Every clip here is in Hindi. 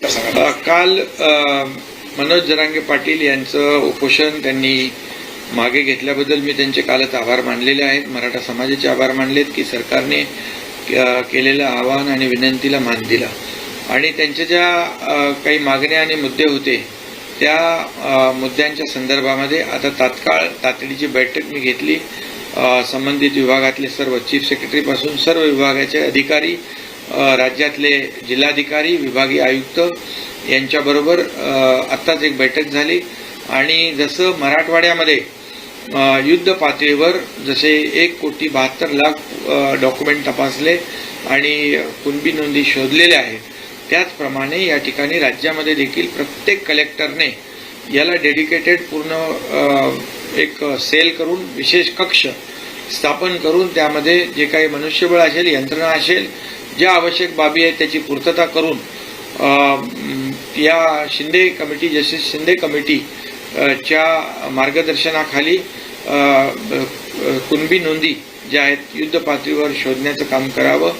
काल मनोज जरांगे पाटील यांचं उपोषण त्यांनी मागे घेतल्याबद्दल मी त्यांचे कालच आभार मानलेले आहेत. मराठा समाजाचे आभार मानलेत की सरकारने केलेलं आवाहन आणि विनंतीला मान दिला आणि त्यांच्या ज्या काही मागण्या आणि मुद्दे होते त्या मुद्द्यांच्या संदर्भामध्ये आता तातडीची बैठक मी घेतली. संबंधित विभागातले सर्व चीफ सेक्रेटरी पासून सर्व विभागाचे अधिकारी, राज्यातले जिल्हाधिकारी, विभागीय आयुक्त यांच्याबरोबर आत्ताच एक बैठक झाली आणि जसं मराठवाड्यामध्ये युद्ध पातळीवर जसे 1,72,00,000 डॉक्युमेंट तपासले आणि कुणबी नोंदी शोधलेल्या आहेत, त्याचप्रमाणे या ठिकाणी राज्यामध्ये देखील प्रत्येक कलेक्टरने याला डेडिकेटेड पूर्ण एक सेल करून विशेष कक्ष स्थापन करून त्यामध्ये जे काही मनुष्यबळ असेल, यंत्रणा असेल, ज्या आवश्यक बाबी आहेत त्याची पूर्तता करून या शिंदे कमिटी, जस्टिस शिंदे कमिटीच्या मार्गदर्शनाखाली कुणबी नोंदी ज्या आहेत युद्ध पातळीवर शोधण्याचं काम करावं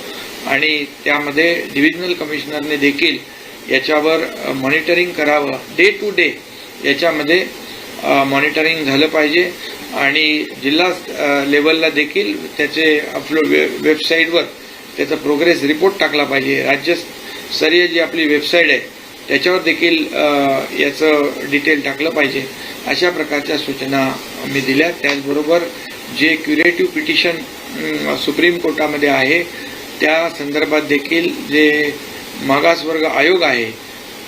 आणि त्यामध्ये डिव्हिजनल कमिशनरने देखील याच्यावर मॉनिटरिंग करावं. डे टू डे याच्यामध्ये मॉनिटरिंग झालं पाहिजे आणि जिल्हा लेवलला देखील त्याचे अपलोड वेबसाईटवर त्याचा प्रोग्रेस रिपोर्ट टाकला पाहिजे. राज्यस्तरीय जी आपली वेबसाईट आहे त्याच्यावर देखील याचं डिटेल टाकलं पाहिजे. अशा प्रकारच्या सूचना मी दिल्या. त्याचबरोबर जे क्युरेटिव्ह पिटिशन सुप्रीम कोर्टामध्ये आहे त्या संदर्भात देखील जे मागासवर्ग आयोग आहे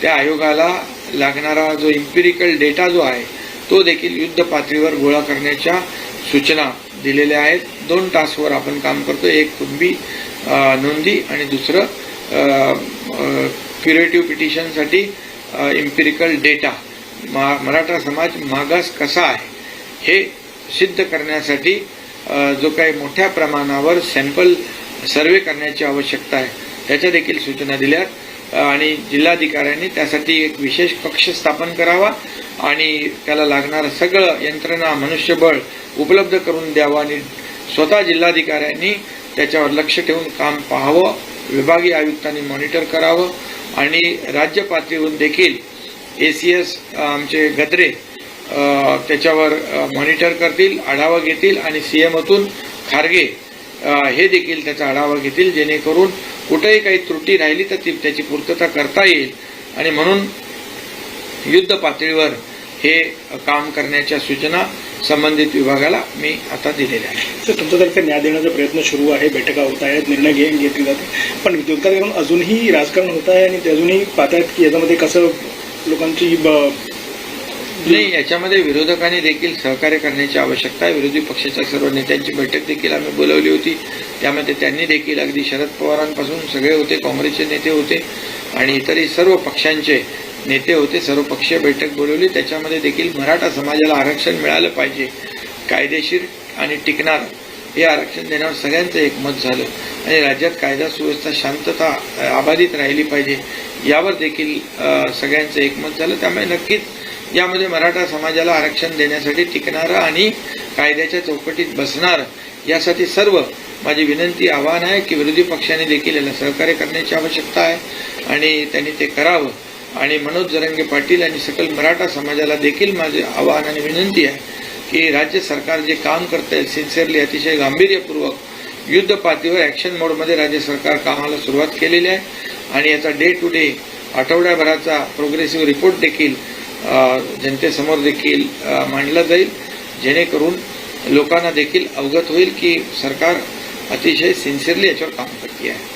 त्या आयोगाला लागणारा जो इम्पिरिकल डेटा जो आहे तो देखील युद्ध पातळीवर गोळा करण्याच्या सूचना दिलेल्या आहेत. 2 टास्कवर आपण काम करतो. एक कुणबी नोंदी आणि दुसरं क्युरेटिव्ह पिटिशनसाठी इम्पिरिकल डेटा. मराठा समाज मागास कसा आहे हे सिद्ध करण्यासाठी जो काही मोठ्या प्रमाणावर सॅम्पल सर्वे करण्याची आवश्यकता आहे त्याच्या देखील सूचना दिल्यात आणि जिल्हाधिकाऱ्यांनी त्यासाठी एक विशेष कक्ष स्थापन करावा आणि त्याला लागणारं सगळं यंत्रणा, मनुष्यबळ उपलब्ध करून द्यावं आणि स्वतः जिल्हाधिकाऱ्यांनी त्याच्यावर लक्ष ठेवून काम पाहावं. विभागीय आयुक्तांनी मॉनिटर करावं आणि राज्य पातळीवरून देखील ACS आमचे गद्रे त्याच्यावर मॉनिटर करतील, आढावा घेतील आणि CMतून खारगे हे देखील त्याचा आढावा घेतील जेणेकरून कुठेही काही त्रुटी राहिली तर त्याची पूर्तता करता येईल आणि म्हणून युद्ध पातळीवर हे काम करण्याच्या सूचना संबंधित विभागाला मी आता दिलेल्या आहेत. तर तुमच्यातर्फे न्याय देण्याचा प्रयत्न सुरू आहे, बैठका होत आहेत, निर्णय घेतले जाते, पण विरोधकांकडून अजूनही राजकारण होत आहे आणि ते अजूनही पाहतायत की याच्यामध्ये कसं लोकांची नाही. याच्यामध्ये विरोधकांनी देखील सहकार्य करण्याची आवश्यकता आहे. विरोधी पक्षाच्या सर्व नेत्यांची बैठक देखील आम्ही बोलवली होती. त्यामध्ये त्यांनी देखील अगदी शरद पवारांपासून सगळे होते, काँग्रेसचे नेते होते आणि इतरही सर्व पक्षांचे नेते होते. सर्वपक्षीय बैठक बोलवली. त्याच्यामध्ये देखील मराठा समाजाला आरक्षण मिळालं पाहिजे, कायदेशीर आणि टिकणार हे आरक्षण देण्यावर सगळ्यांचं एकमत झालं आणि राज्यात कायदा सुव्यवस्था, शांतता अबाधित राहिली पाहिजे यावर देखील सगळ्यांचं एकमत झालं. त्यामुळे नक्कीच यामध्ये मराठा समाजाला आरक्षण देण्यासाठी टिकणारं आणि कायद्याच्या चौकटीत बसणारं यासाठी सर्व माझी विनंती, आवाहन आहे की विरोधी पक्षाने देखील याला सहकार्य करण्याची आवश्यकता आहे आणि त्यांनी ते करावं. आणि मनोज जरांगे पाटील आणि सकल मराठा समाजाला देखील माझे आवाहन आणि विनंती आहे की राज्य सरकार जे काम करत आहे सिन्सिअरली, अतिशय गांभीर्यपूर्वक युद्ध पातळीवर ॲक्शन मोडमध्ये राज्य सरकार कामाला सुरुवात केलेली आहे आणि याचा डे टू डे आठवड्याभराचा प्रोग्रेसिव्ह रिपोर्ट देखील जनतेसमोर देखील मांडला जाईल जेणेकरून लोकांना देखील अवगत होईल की सरकार अतिशय सिन्सिअरली याच्यावर काम करते आहे.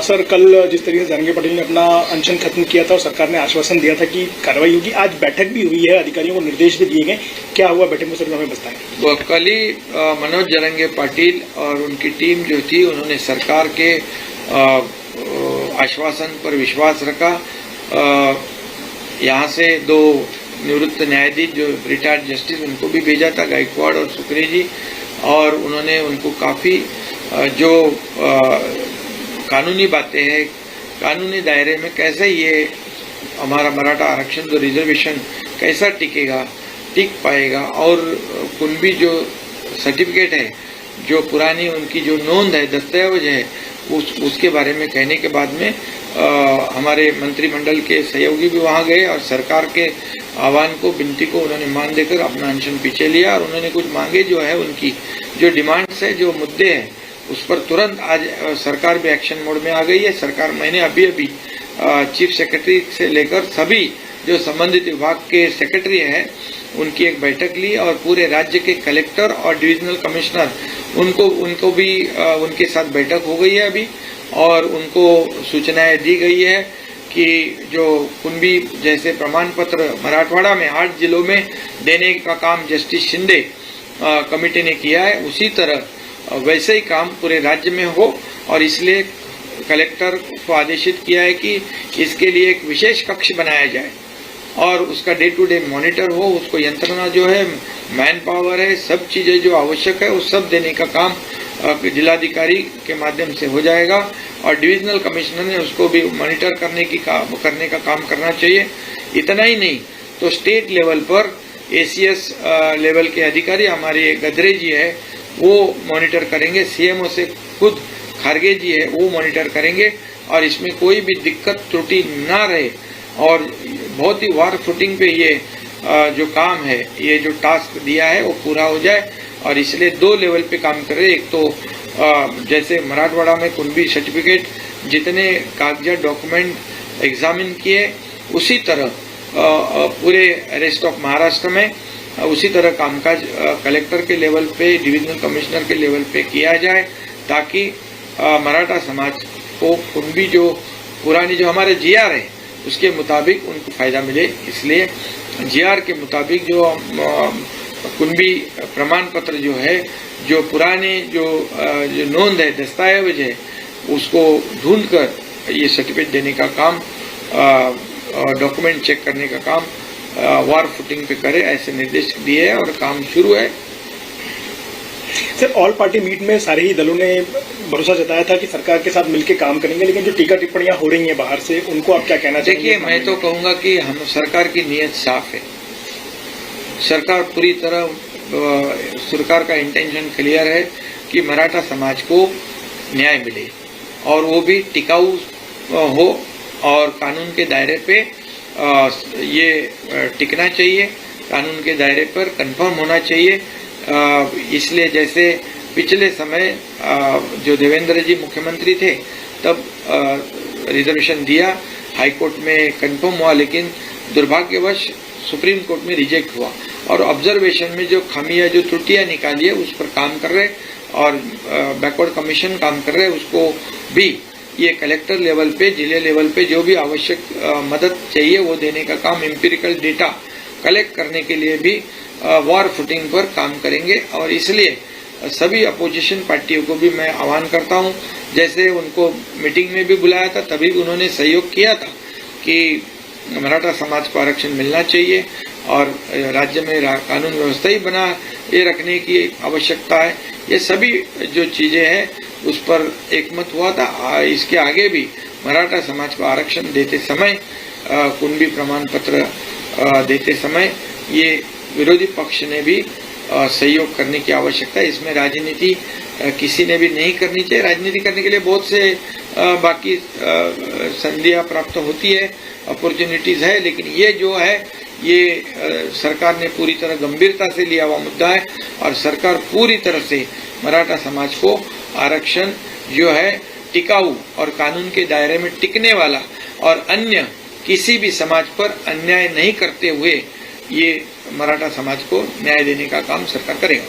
सर, कल जिस तरीके से जरांगे पाटिल ने अपना अनशन खत्म किया था और सरकार ने आश्वासन दिया था कि कार्रवाई होगी, आज बैठक भी हुई है, अधिकारियों को निर्देश भी दिए गए, क्या हुआ बैठक में सर, हमें बताएं. कल ही मनोज जरांगे पाटिल और उनकी टीम जो थी उन्होंने सरकार के आश्वासन पर विश्वास रखा. यहाँ से 2 निवृत्त न्यायाधीश जो रिटायर्ड जस्टिस उनको भी भेजा था, गायकवाड़ और सुकरे जी, और उन्होंने उनको काफ़ी जो कानूनी बातें हैं, कानूनी दायरे में कैसे ये हमारा मराठा आरक्षण जो रिजर्वेशन कैसा टिक पाएगा और कुणबी जो सर्टिफिकेट है, जो पुरानी उनकी जो नोंद है, दस्तावेज है, उसके बारे में कहने के बाद में हमारे मंत्रिमंडल के सहयोगी भी वहां गए और सरकार के आह्वान को, विनती को उन्होंने मान देकर अपना अनशन पीछे लिया और उन्होंने कुछ मांगे जो है, उनकी जो डिमांड्स है, जो मुद्दे हैं, उस पर तुरंत आज सरकार भी एक्शन मोड में आ गई है। सरकार, मैंने अभी चीफ सेक्रेटरी से लेकर सभी जो संबंधित विभाग के सेक्रेटरी हैं उनकी एक बैठक ली और पूरे राज्य के कलेक्टर और डिविजनल कमिश्नर उनको भी उनके साथ बैठक हो गई है अभी, और उनको सूचनाएं दी गई है कि जो कुंभी जैसे प्रमाण पत्र मराठवाड़ा में 8 जिलों में देने का काम जस्टिस शिंदे कमेटी ने किया है, उसी तरह वैसे ही काम पूरे राज्य में हो। और इसलिए कलेक्टर को आदेशित किया है कि इसके लिए एक विशेष कक्ष बनाया जाए और उसका डे टू डे मॉनिटर हो, उसको यंत्रणा जो है, मैन पावर है, सब चीजें जो आवश्यक है, वो सब देने का काम जिलाधिकारी के माध्यम से हो जाएगा और डिविजनल कमिश्नर ने उसको भी मॉनिटर करने का काम करना चाहिए। इतना ही नहीं तो स्टेट लेवल पर एसीएस लेवल के अधिकारी, हमारे गदरे जी है, वो मॉनिटर करेंगे। सीएमओ से खुद खारगे जी है, वो मॉनिटर करेंगे और इसमें कोई भी दिक्कत त्रुटि ना रहे और बहुत ही वार फुटिंग पे ये जो काम है, ये जो टास्क दिया है वो पूरा हो जाए। और इसलिए 2 लेवल पे काम कर रहे हैं। एक तो जैसे मराठवाड़ा में कुंभी सर्टिफिकेट जितने कागजात डॉक्यूमेंट एग्जामिन किए, उसी तरह पूरे रेस्ट ऑफ महाराष्ट्र में उसी तरह कामकाज कलेक्टर के लेवल पे, डिविजनल कमिश्नर के लेवल पे किया जाए ताकि मराठा समाज को कुंभी जो पुरानी जो हमारे जीआर है उसके मुताबिक उनको फायदा मिले। इसलिए जीआर के मुताबिक जो कुंभी प्रमाण पत्र जो है, जो पुराने जो नोंद है, दस्तावेज है, उसको ढूंढकर ये सर्टिफिकेट देने का काम, डॉक्यूमेंट चेक करने का काम वार फुटिंग पे करे, ऐसे निर्देश दिए हैं और काम शुरू है। सर, ऑल पार्टी मीट में सारे ही दलों ने भरोसा जताया था कि सरकार के साथ मिलकर काम करेंगे, लेकिन जो टीका टिप्पणियां हो रही हैं बाहर से, उनको आप क्या कहना चाहेंगे? देखिए, मैं तो कहूंगा कि हम सरकार की नीयत साफ है। सरकार पूरी तरह, सरकार का इंटेंशन क्लियर है कि मराठा समाज को न्याय मिले और वो भी टिकाऊ हो और कानून के दायरे पे ये टिकना चाहिए, कानून के दायरे पर कंफर्म होना चाहिए। इसलिए जैसे पिछले समय जो देवेंद्र जी मुख्यमंत्री थे तब रिजर्वेशन दिया, हाई कोर्ट में कंफर्म हुआ, लेकिन दुर्भाग्यवश सुप्रीम कोर्ट में रिजेक्ट हुआ और ऑब्जर्वेशन में जो खामियां, जो त्रुटियां निकाली है उस पर काम कर रहे और बैकवर्ड कमीशन काम कर रहे हैं। उसको भी ये कलेक्टर लेवल पे, जिले लेवल पे जो भी आवश्यक मदद चाहिए वो देने का काम, एम्पिरिकल डेटा कलेक्ट करने के लिए भी वॉर फुटिंग पर काम करेंगे। और इसलिए सभी अपोजिशन पार्टियों को भी मैं आह्वान करता हूं, जैसे उनको मीटिंग में भी बुलाया था तभी उन्होंने सहयोग किया था कि मराठा समाज को आरक्षण मिलना चाहिए और राज्य में कानून व्यवस्था ही बना ये रखने की आवश्यकता है। ये सभी जो चीजें हैं उस पर एकमत हुआ था। इसके आगे भी मराठा समाज को आरक्षण देते समय, कुंभी प्रमाण पत्र देते समय ये विरोधी पक्ष ने भी सहयोग करने की आवश्यकता है। इसमें राजनीति किसी ने भी नहीं करनी चाहिए। राजनीति करने के लिए बहुत से बाकी संधियां प्राप्त होती है, अपॉर्चुनिटीज है, लेकिन ये जो है ये सरकार ने पूरी तरह गंभीरता से लिया हुआ मुद्दा है और सरकार पूरी तरह से मराठा समाज को आरक्षण जो है टिकाऊ और कानून के दायरे में टिकने वाला और अन्य किसी भी समाज पर अन्याय नहीं करते हुए ये मराठा समाज को न्याय देने का काम सरकार करेगा।